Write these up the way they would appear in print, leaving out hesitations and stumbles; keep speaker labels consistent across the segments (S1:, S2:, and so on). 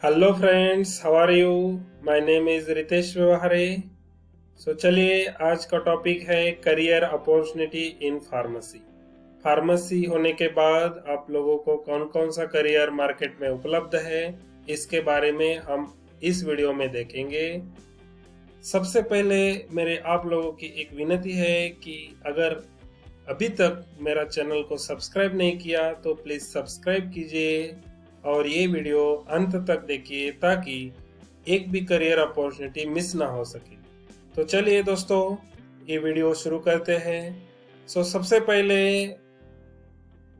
S1: Hello friends, how are you? My name is Ritesh Vyavahare. चलिए, आज का टॉपिक है career opportunity in pharmacy. Pharmacy होने के बाद आप लोगों को कौन कौन सा करियर मार्केट में उपलब्ध है, इसके बारे में हम इस वीडियो में देखेंगे। सबसे पहले मेरे आप लोगों की एक विनती है कि अगर अभी तक मेरा चैनल को सब्सक्राइब नहीं किया तो प्लीज सब्सक्राइब कीजिए और ये वीडियो अंत तक देखिए ताकि एक भी करियर अपॉर्चुनिटी मिस ना हो सके। तो चलिए दोस्तों, ये वीडियो शुरू करते हैं। सबसे पहले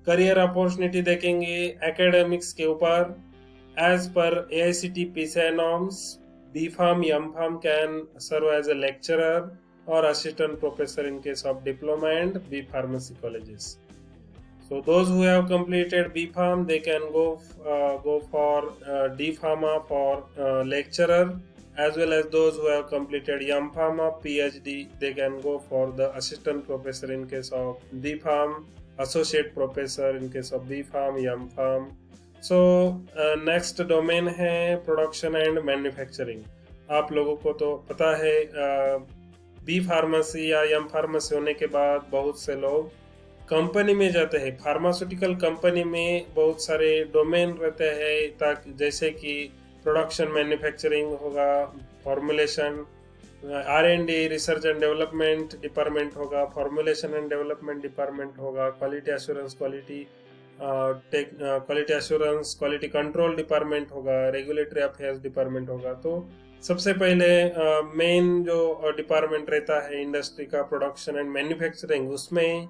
S1: करियर अपॉर्चुनिटी देखेंगे एकेडमिक्स के ऊपर। As per AICTE PCI norms, B.Pharm, M.Pharm can serve as a lecturer or assistant professor in case of diploma and B pharmacy colleges. So those who have completed B Pharm, they can go for D Pharma for lecturer, as well as those who have completed M Pharma PhD, they can go for the assistant professor in case of D Pharm, associate professor in case of B Pharm, M Pharm. So next domain है production and manufacturing. आप लोगों को तो पता है B pharmacy या M pharmacy होने के बाद बहुत से लोग कंपनी में जाते हैं। फार्मास्यूटिकल कंपनी में बहुत सारे डोमेन रहते हैं, ताकि जैसे कि प्रोडक्शन मैन्युफैक्चरिंग होगा, formulation, R&D research and development department होगा, फॉर्मुलेशन एंड डेवलपमेंट डिपार्टमेंट होगा, quality assurance, quality assurance, quality control department होगा, रेगुलेटरी अफेयर्स डिपार्टमेंट होगा। तो सबसे पहले मेन जो डिपार्टमेंट रहता है इंडस्ट्री का, प्रोडक्शन एंड मैन्युफैक्चरिंग, उसमें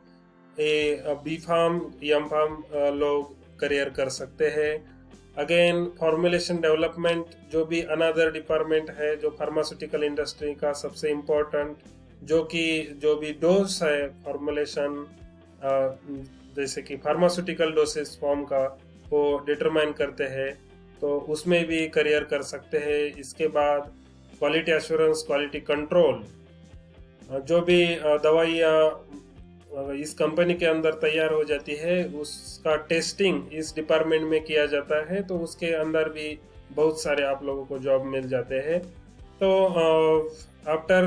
S1: बी फार्म एम फार्म लोग करियर कर सकते हैं। अगेन फॉर्मुलेशन डेवलपमेंट जो भी अनदर डिपार्टमेंट है, जो फार्मास्यूटिकल इंडस्ट्री का सबसे इम्पोर्टेंट, जो भी डोज है फॉर्मुलेशन, जैसे कि फार्मास्यूटिकल डोसेज फॉर्म का, वो डिटरमाइन करते हैं, तो उसमें भी करियर कर सकते हैं। इसके बाद क्वालिटी एश्योरेंस, क्वालिटी कंट्रोल, जो भी दवाइयाँ इस कंपनी के अंदर तैयार हो जाती है उसका टेस्टिंग इस डिपार्टमेंट में किया जाता है, तो उसके अंदर भी बहुत सारे आप लोगों को जॉब मिल जाते हैं। तो after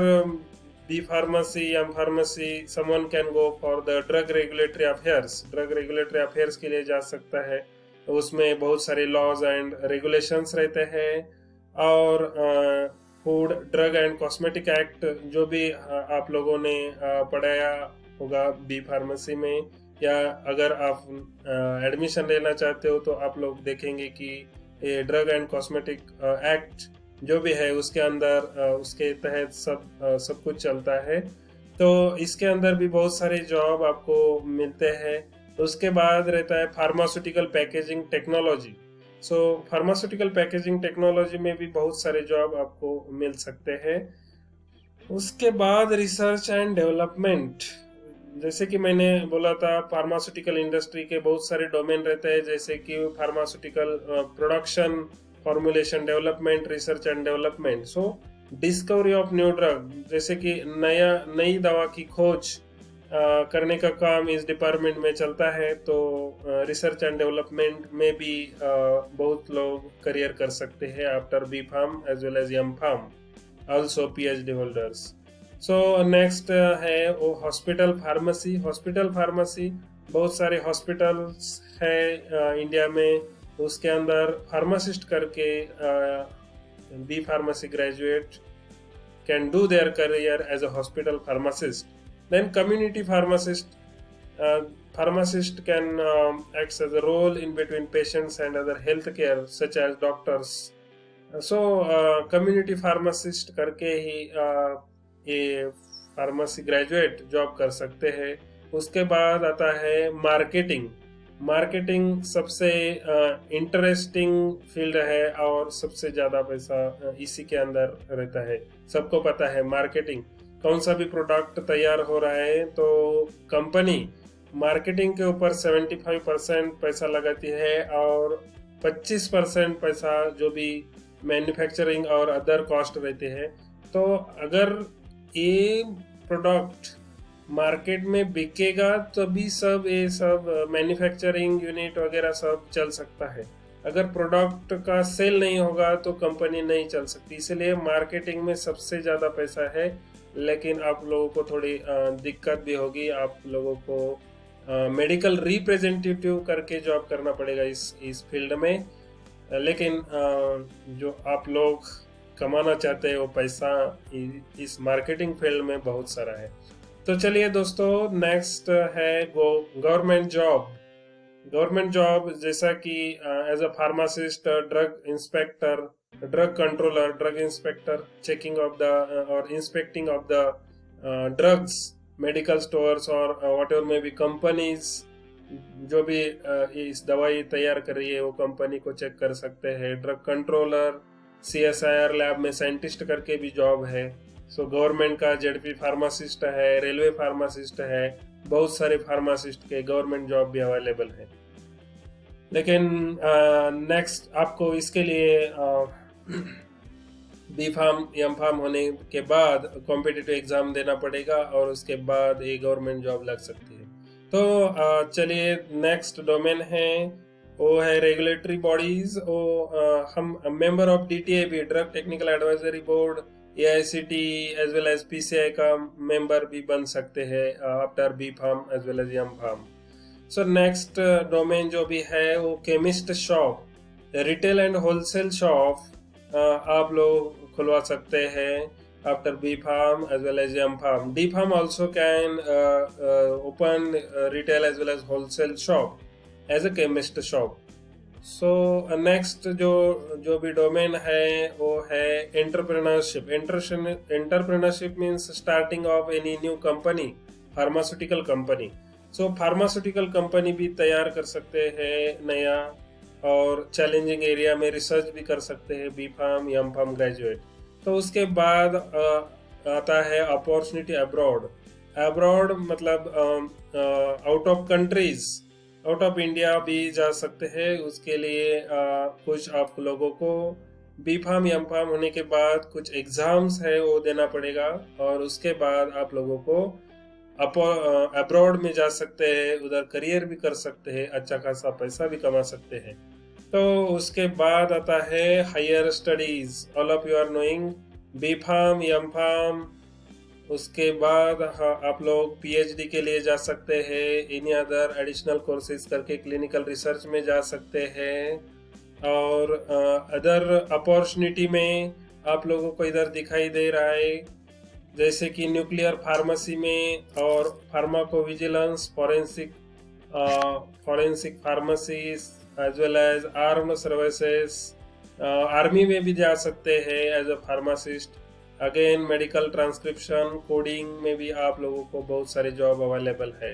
S1: B pharmacy, M pharmacy, someone can go for the drug regulatory affairs. Drug regulatory affairs के लिए जा सकता है, तो उसमें बहुत सारे लॉज एंड रेगुलेशंस रहते हैं। और food drug and cosmetic act, जो भी आप लोगों ने पढ़ाया होगा बी फार्मेसी में, या अगर आप एडमिशन लेना चाहते हो तो आप लोग देखेंगे कि ये ड्रग एंड कॉस्मेटिक एक्ट जो भी है उसके अंदर उसके तहत सब कुछ चलता है। तो इसके अंदर भी बहुत सारे जॉब आपको मिलते हैं। उसके बाद रहता है pharmaceutical packaging technology. Pharmaceutical packaging technology में भी बहुत सारे जॉब आपको मिल सकते हैं। उसके बाद रिसर्च एंड डेवलपमेंट, जैसे कि मैंने बोला था, फार्मास्यूटिकल इंडस्ट्री के बहुत सारे डोमेन रहते हैं, जैसे कि pharmaceutical production, formulation development, research and development. Discovery of new drug, जैसे कि नई दवा की खोज करने का काम इस डिपार्टमेंट में चलता है। तो रिसर्च एंड डेवलपमेंट में भी बहुत लोग करियर कर सकते हैं after B pharm as well as M pharm, also PhD holders. Next है वो हॉस्पिटल फार्मेसी। हॉस्पिटल फार्मेसी, बहुत सारे हॉस्पिटल्स है इंडिया में, उसके अंदर फार्मासिस्ट करके B pharmacy graduate can do their career as a hospital pharmacist. Then community pharmacist, pharmacist can acts as a role in between patients and other healthcare such as doctors. Community pharmacist करके ही ये pharmacy graduate job कर सकते हैं। उसके बाद आता है marketing. Marketing सबसे इंटरेस्टिंग फील्ड है और सबसे ज्यादा पैसा इसी के अंदर रहता है। सबको पता है मार्केटिंग, कौन सा भी प्रोडक्ट तैयार हो रहा है तो कंपनी मार्केटिंग के ऊपर 75% पैसा लगाती है और 25% पैसा जो भी मैन्युफैक्चरिंग और अदर कॉस्ट रहते हैं। तो अगर ये प्रोडक्ट मार्केट में बिकेगा तभी सब ये सब मैन्युफैक्चरिंग यूनिट वगैरह सब चल सकता है। अगर प्रोडक्ट का सेल नहीं होगा तो कंपनी नहीं चल सकती, इसलिए मार्केटिंग में सबसे ज़्यादा पैसा है। लेकिन आप लोगों को थोड़ी दिक्कत भी होगी, आप लोगों को मेडिकल रिप्रेजेंटेटिव करके जॉब करना पड़ेगा इस फील्ड में। लेकिन जो आप लोग कमाना चाहते हैं वो पैसा इस मार्केटिंग फील्ड में बहुत सारा है। तो चलिए दोस्तों, नेक्स्ट है गवर्नमेंट जॉब। गवर्नमेंट जॉब जैसा कि as a pharmacist, drug inspector, drug controller, drug inspector, checking of the और inspecting of the drugs, medical stores और वट एवर में भी कंपनीज जो भी इस दवाई तैयार कर रही है वो कंपनी को चेक कर सकते हैं। ड्रग कंट्रोलर, CSIR लैब में साइंटिस्ट करके भी जॉब है। सो गवर्नमेंट का ZP फार्मासिस्ट है, रेलवे फार्मासिस्ट है, बहुत सारे फार्मासिस्ट के गवर्नमेंट जॉब भी अवेलेबल है। लेकिन नेक्स्ट आपको इसके लिए बी फार्म एम फार्म होने के बाद कॉम्पिटिटिव एग्जाम देना पड़ेगा और उसके बाद ये गवर्नमेंट जॉब लग सकती है। तो चलिए नेक्स्ट डोमेन है, वो है रेगुलेटरी बॉडीज। हम मेंबर ऑफ DTA भी, drug technical advisory board, AICT as well as PCI का मेंबर भी बन सकते हैं after B pharm as well as M pharm. So next domain जो भी है वो chemist shop, retail and wholesale shop आप लोग खुलवा सकते हैं after B pharm as well as M pharm. D pharm also can open retail as well as wholesale shop as a chemist shop. So next जो भी domain है वो है entrepreneurship. Entrepreneurship means starting of any new company, pharmaceutical company. So pharmaceutical company भी तैयार कर सकते हैं नया, और चैलेंजिंग एरिया में रिसर्च भी कर सकते हैं B pharm M pharm graduate. तो उसके बाद आता है अपॉर्चुनिटी अब्रॉड। अब्रॉड मतलब out of countries, out of India भी जा सकते हैं। उसके लिए कुछ आप लोगों को बी फार्म एम फार्म होने के बाद कुछ एग्जाम्स है वो देना पड़ेगा, और उसके बाद आप लोगों को अब्रॉड में जा सकते हैं, उधर करियर भी कर सकते हैं, अच्छा खासा पैसा भी कमा सकते हैं। तो उसके बाद आता है higher studies. All of you are knowing B pharm M pharm. उसके बाद आप लोग PhD के लिए जा सकते हैं, एनी अदर एडिशनल कोर्सेज करके क्लिनिकल रिसर्च में जा सकते हैं, और अदर अपॉर्चुनिटी में आप लोगों को इधर दिखाई दे रहा है जैसे कि न्यूक्लियर फार्मेसी में और pharmacovigilance, forensic pharmacy as well as armed services. Army में भी जा सकते हैं as a pharmacist. Again medical transcription, coding में भी आप लोगों को बहुत सारे जॉब अवेलेबल है।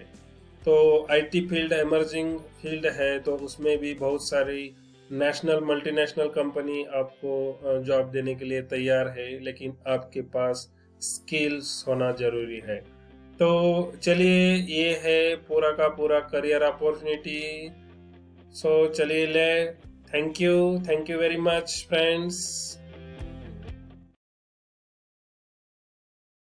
S1: तो IT फील्ड एमर्जिंग फील्ड है, तो उसमें भी बहुत सारी नेशनल मल्टीनेशनल कंपनी आपको जॉब देने के लिए तैयार है, लेकिन आपके पास स्किल्स होना जरूरी है। तो चलिए, ये है पूरा का पूरा करियर अपॉर्चुनिटी। सो चलिए, thank you very much friends.